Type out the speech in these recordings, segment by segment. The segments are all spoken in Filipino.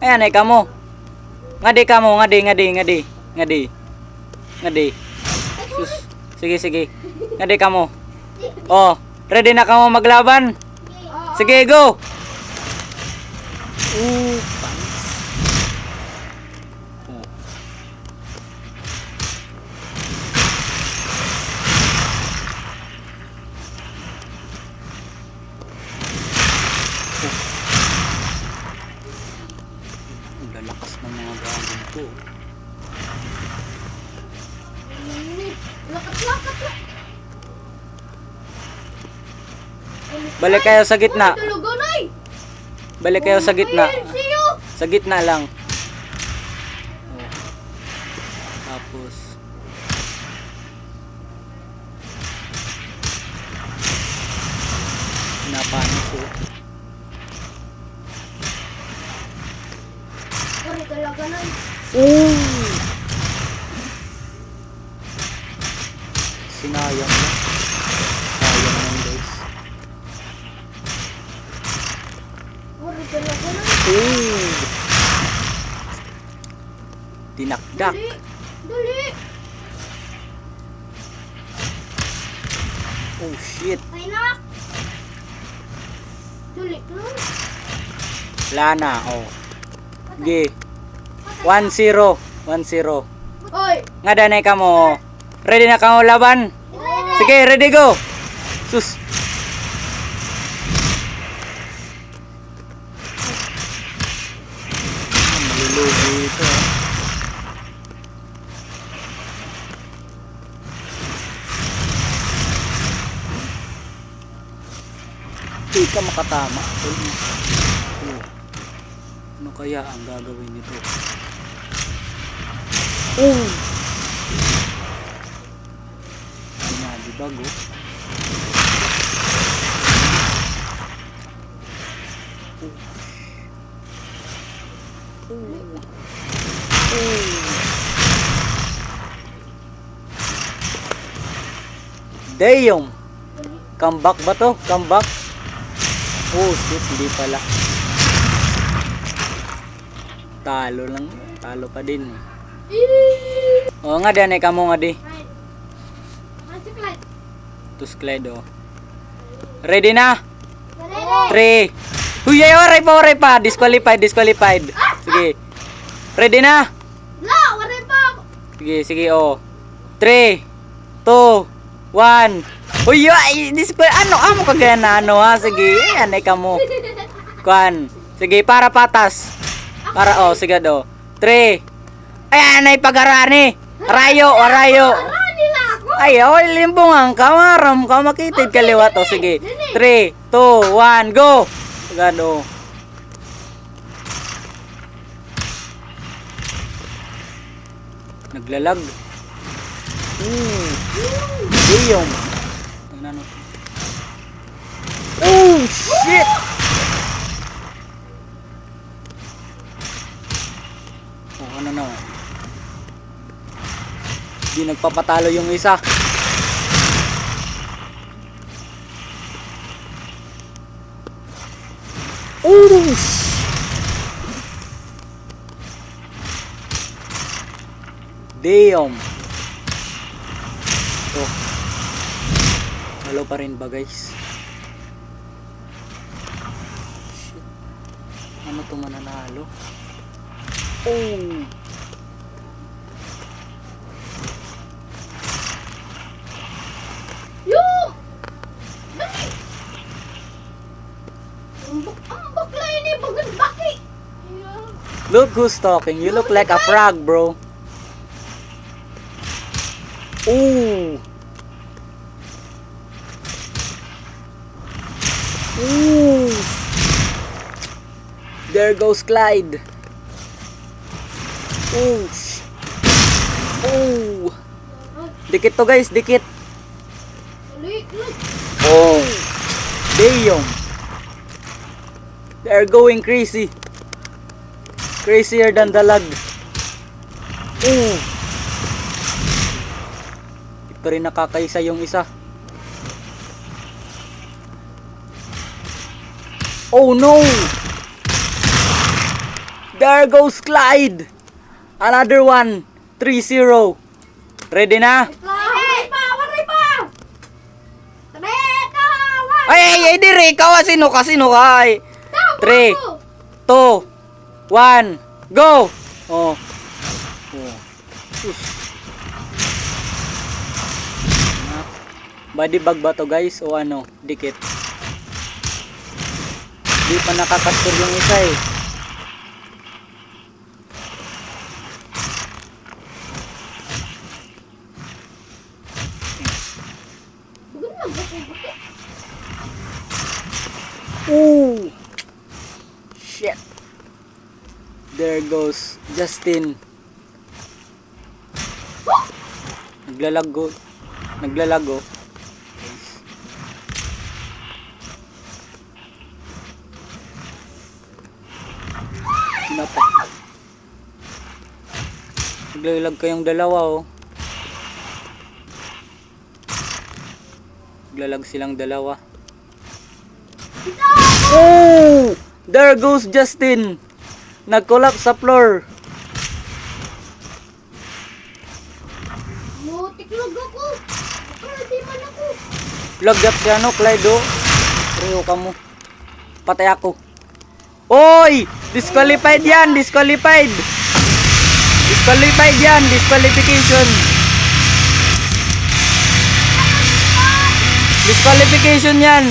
Ayan ay kamo. Ngadi kamo, ngadi. Sus. Sige, sige. Ngadi kamo. Oh, ready na kamo maglaban? Sige, go. Ang lalakas ng mga dragon ko. Lakat-lakat lang. Balik kayo sa gitna. Tulugan ay. Balik kayo sa gitna. Ayan, siyo. Sa gitna lang. Tapos pinapanis ko. Pare talaga na. Sinayang na. Sayang lang guys. Pare talaga na. Dinakdak. Dali. Oh shit. Ay nak. Dali lang. Wala na. Oh. Sige. 1-0. 1-0. Oy. Nga danay ka mo. Ready na ka mo laban? Sige, ready go. Sus. Malulugi ito. Hindi ka makatama. Ano kaya ang gagawin nito? Bago. Damn! Comeback ba to? Comeback? Oh shit, hindi pala. Talo lang. Talo pa din. Oo nga, danay ka mo nga di. Tus Clyde, oh. Ready na? 3. Huy, oray pa. Disqualified. Sige. Ready na? La, wala pa. Sige, oh. 3, 2, 1. Huy, ano amo kagaya na ano ha? Sige, anay ka mo. Kuan. Sige, para patas. Para, oh, sige do. 3. Ay, anay pagarani. Rayo. Ay, limbungan ka, maram ka, makitid kaliwat. O, sige. 3, 2, 1, go! Gado. Naglalag. Diyom. Ano? Oh, shit! Oh, ano na? Di nagpapatalo yung isa. Damn. Ito. Halo pa rin ba guys? Shit. Ano to mananalo? Look who's talking. You look like a frog, bro. There goes Clyde. Dikit to guys, dikit. Damn. They're going crazy. Crazier than the lag. Di pa rin nakakaisa yung isa. Oh no! There goes Clyde. Another one. 3-0. Ready na? Waray pa! Waray pa! 3, 2, 1! Ay, dire. Ikaw, sino ka? 3, 2, 1, go! Oh. Body bag ba to guys? O ano? Dikit. Di pa nakakastor yung isa eh. Bukan lang ba kung buti? Ooh! Shit. There goes Justin. Naglalago. Naglalago. Napa. Naglalag kayong dalawa oh. Naglalag silang dalawa. Oh! There goes Justin. Nag-collapse sa floor. Tiklog ako! Pero di man ako! Lagyap si ano, Clyde oh. Pareho ka mo. Patay ako. Oy! Disqualified yan! Disqualified! Disqualified yan! Disqualification! Disqualification yan!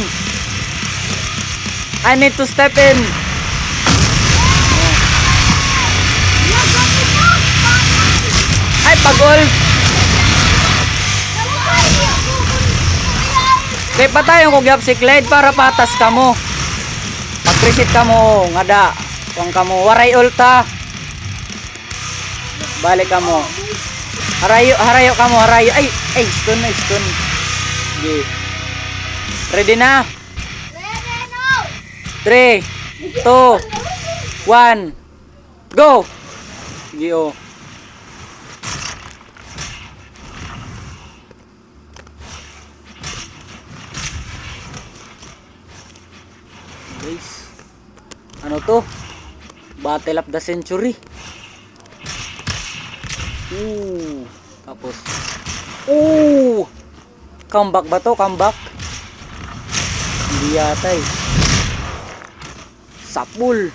I need to step in! Ay, pag-ult! Kaya pa tayong kugyap si Clyde para patas ka mo. Pag-reset ka mo, ngada. Kung ka mo, waray ulta. Balik ka mo. Harayo ka mo, harayo. Ay, stun. Sige. Ready na? 3, 2, 1, go! Sige oh. Guys, ano to? Battle of the Century. Tapos comeback ba to? Comeback? Hindi yata eh. Sapul.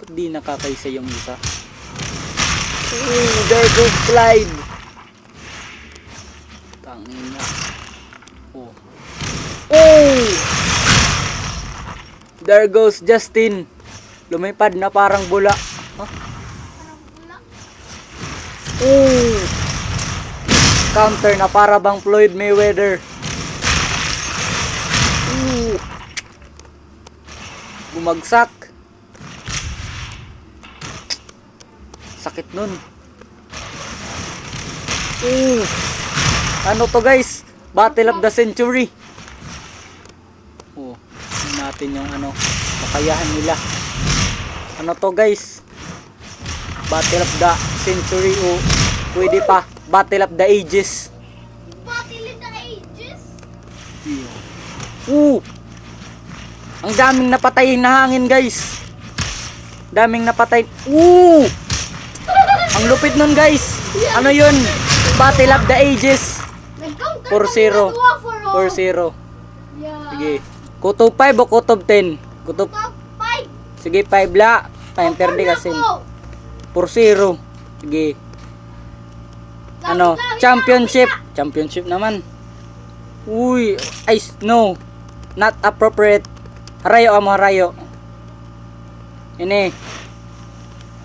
Ba't di nakakaisa yung isa? There goes Clyde. Tangina. Oh. There goes Justin. Lumipad na parang bula. Huh? Counter na para bang Floyd Mayweather. Bumagsak. Sakit nun. Ano to guys? Battle of the Century. Natin yung ano, makayahan nila. Ano to guys? Battle of the Century o pwede pa Battle of the Ages. Battle of the Ages? Ang daming napatay na hangin guys. Daming napatay. Ang lupit nun guys. Ano yun? Battle of the Ages. 4-0. 4-0. Sige. Kutob 5 o kutob 10? Kutob 5. Sige 5 la. Enter di kasi. 4-0. Sige. Ano? Championship. Championship naman. Uy. Ay, no. Not appropriate. Harayo amo, harayo. Ini.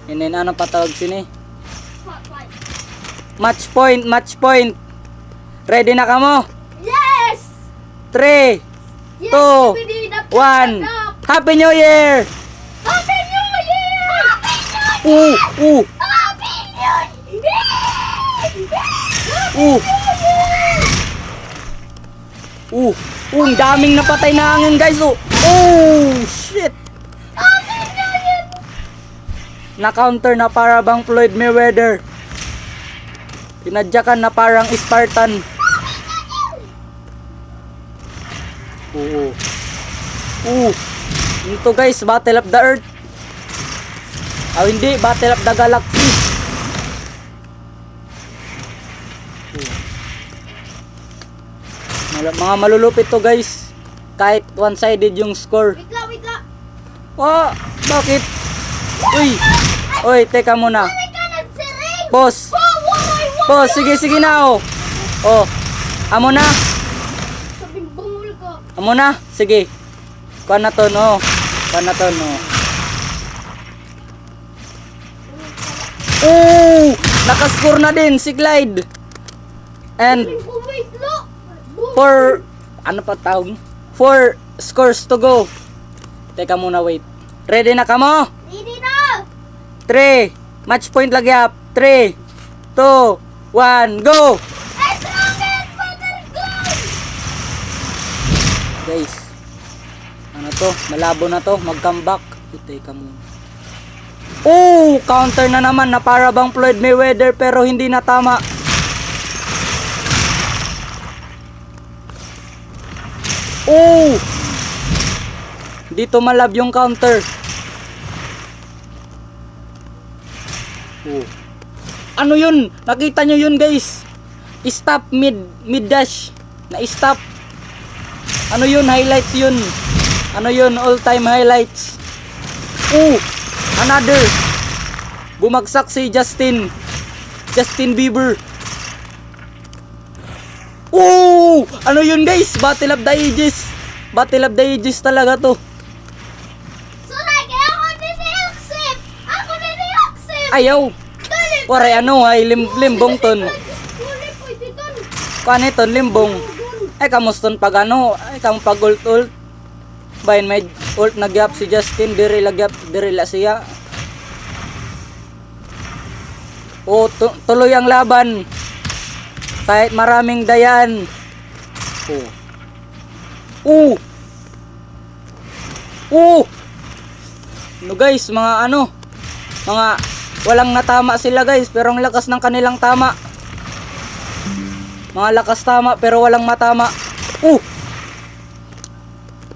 Ano patawag sini? Match point, match point. Ready na ka mo? Yes! 3, 2, 1. Happy New Year! Happy New Year! Happy New Year! Happy New Year! Ang daming napatay na hangin guys. Shit. Happy New Year! Na-counter na para bang Floyd Mayweather. Pinadyakan na parang Spartan. Ito guys, Battle of the Earth. Hindi, Battle of the Galaxy. Mga malulupit to guys. Kahit one-sided yung score. Wait lang, wait lang. Oh, bakit? Uy, teka muna. May ka nagsiring! Boss. Why? Boss, sige na oh. Oh, amo na. Sabing bungol ka. Amo na. Sige. Kuha na to no. Oh, nakascore na din si Clyde. And Wait lang. for ano pa tawag? 4 scores to go. Teka muna, wait. Ready na ka mo? Ready na! 3, match point lagi up. 3, 2, 1, go! As long as butterfly! Guys, ano to? Malabo na to. Mag-comeback. Teka muna. Oh, counter na naman na para bang Floyd Mayweather pero hindi na tama. Oh! Dito malab yung counter. Oh. Ano yun? Nakita nyo yun guys? Stop mid dash. Na-stop. Ano yun? Highlights yun. Ano yun? All time highlights. Oh! Another. Bumagsak si Justin Bieber. Oh! Ano yun guys? Battle of the Ages. Battle of the Ages talaga to. So like, ako nini-accept! Ako nini-accept! Ayaw. Dali! Waray ano ay limbong ton. Dali, pwede ton. Kuan ton limbong. Ay kamuston pag ano? Ay kam pag ult. Bayan may ult nagyap si Justin, diri la siya. Oh, tuloy ang laban. Kahit maraming dayan. Oh. No guys, mga walang natama sila guys, pero ang lakas ng kanilang tama. Mga lakas tama pero walang matama.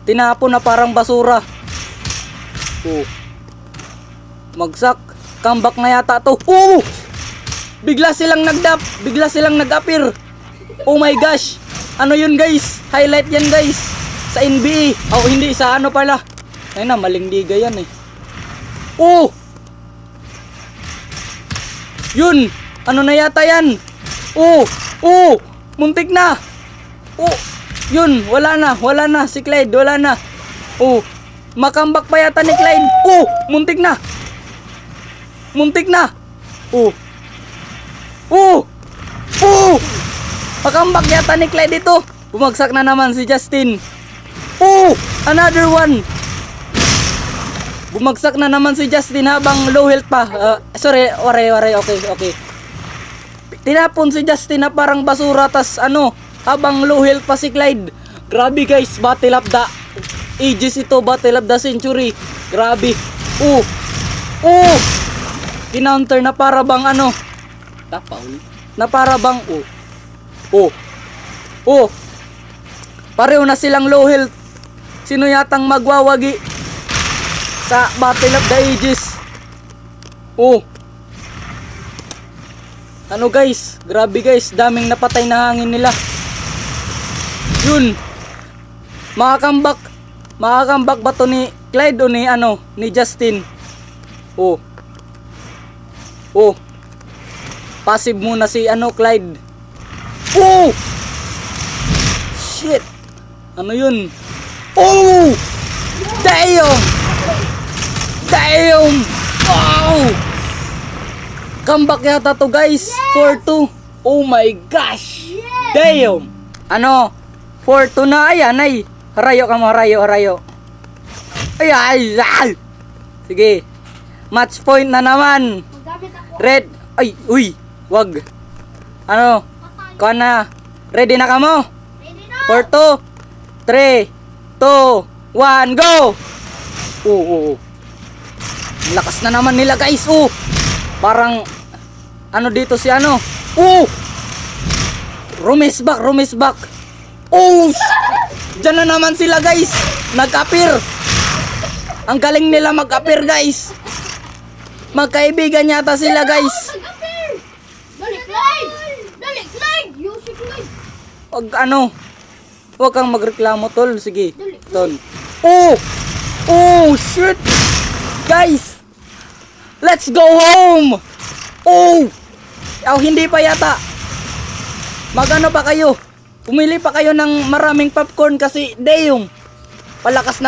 Tinapon na parang basura. Magsak. Comeback na yata to. Bigla silang nag-appear. Oh my gosh. Ano yun guys? Highlight yan guys. Sa NBA. Oh hindi, sa ano pala. Ay na, maling liga yan eh. Yun. Ano na yata yan? Muntik na. Yun, wala na. Si Clyde, wala na. Makambak pa yata ni Clyde. Muntik na. Makambak yata ni Clyde ito. Bumagsak na naman si Justin. Another one. Bumagsak na naman si Justin habang low health pa. Sorry, okay. Tinapon si Justin na parang basura tas habang low health pa si Clyde. Grabe guys, Battle of the Ages ito, Battle of the Century. Grabe. Kinounter na para bang tapaw. Na para bang pareho na silang low health. Sino yatang magwawagi sa Battle of the Ages? Ano guys? Grabe guys, daming napatay na hangin nila. Yun. Makakambak ba to ni Clyde o ni Justin? Passive muna si Clyde. Shit. Ano yun? Damn. Wow. Comeback yata to guys. 4-2. Oh my gosh. Damn. 4-2 na. Ayan ay. Harayo ka mo. Harayo. Ay. Sige. Match point na naman. Magamit ako. Red. Wag. Kuha na. Ready na ka mo? Ready na! 4, 2, 3, 2, 1, go! Lakas na naman nila guys. Parang dito si Rumis back. Diyan na naman sila guys. Nag-appear. Ang galing nila mag-appear guys. Magkaibigan yata sila, guys. Mag-appear! Dali, Clyde! Dali, Clyde! Yung si Clyde! Wag ano. Huwag kang magreklamo, tol. Sige. Dali. Tol. Oh! Oh, shit! Guys! Let's go home! Oh! Oh, hindi pa yata. Magano pa kayo? Pumili pa kayo ng maraming popcorn kasi dayong palakas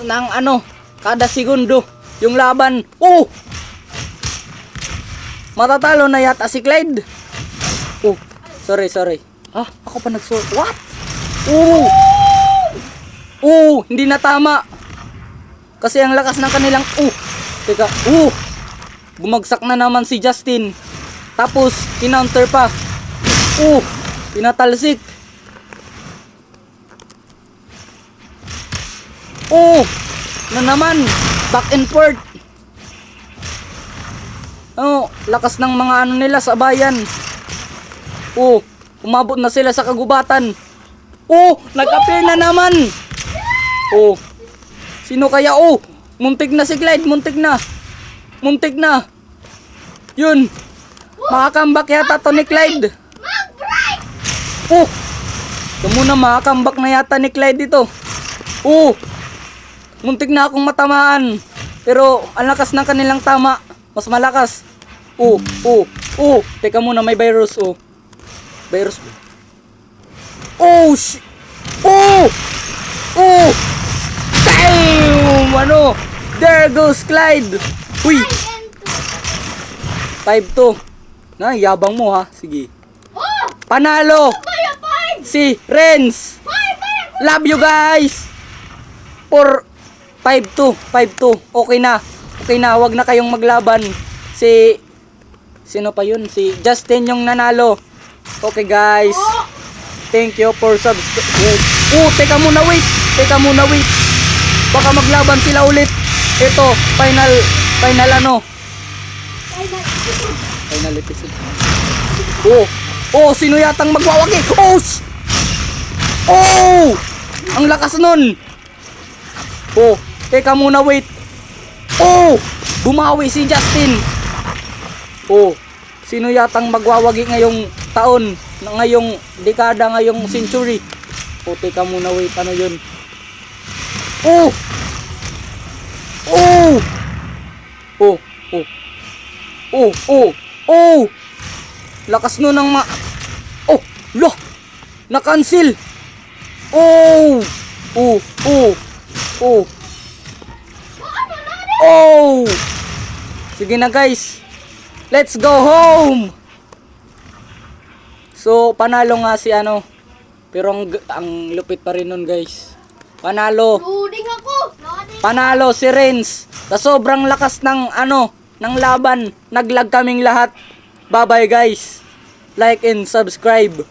ng ano, kada segundo yung laban. Oh! Matatalo na yata si Clyde. Oh, sorry. Ah, ako pa What? Oh! Oh, hindi na tama. Kasi ang lakas ng kanilang teka. Bumagsak na naman si Justin. Tapos kinounter pa. Pinatalsik. Na naman. Back and forth. Lakas ng mga ano nila sa bayan. Umabot na sila sa kagubatan. Nag-appear na naman. Sino kaya? Muntik na si Clyde, muntik na. Yun. Makakambak yata to ni Clyde. Mag-break! Ito muna, makakambak na yata ni Clyde dito. Muntik na akong matamaan. Pero ang lakas ng kanilang tama. Mas malakas. Teka muna, may virus. Virus. Damn! Ano? There goes Clyde. Uy! 5-2. Na, yabang mo ha. Sige. Panalo! Kaya 5! Si Renz. 5! Love you guys. For 5-2. Okay na. Wag na kayong maglaban. Sino pa yun? Si Justin yung nanalo. Okay guys. Thank you for subscribe. Teka muna wait. Baka maglaban sila ulit. Ito, final episode. Sino yatang magwawagi? Ang lakas nun. Teka muna, wait. Bumawi si Justin. Sino yatang magwawagi ngayong taon, ngayong dekada, ngayong century? Teka muna, wait. Ano yun? Lakas nun ng na-cancel. Sige na guys. Let's go home. So, panalo nga si ano. Pero ang lupit pa rin nun guys. Panalo. Loading ako! Panalo si Renz. Sa sobrang lakas ng ng laban, naglag kaming lahat. Bye-bye guys. Like and subscribe.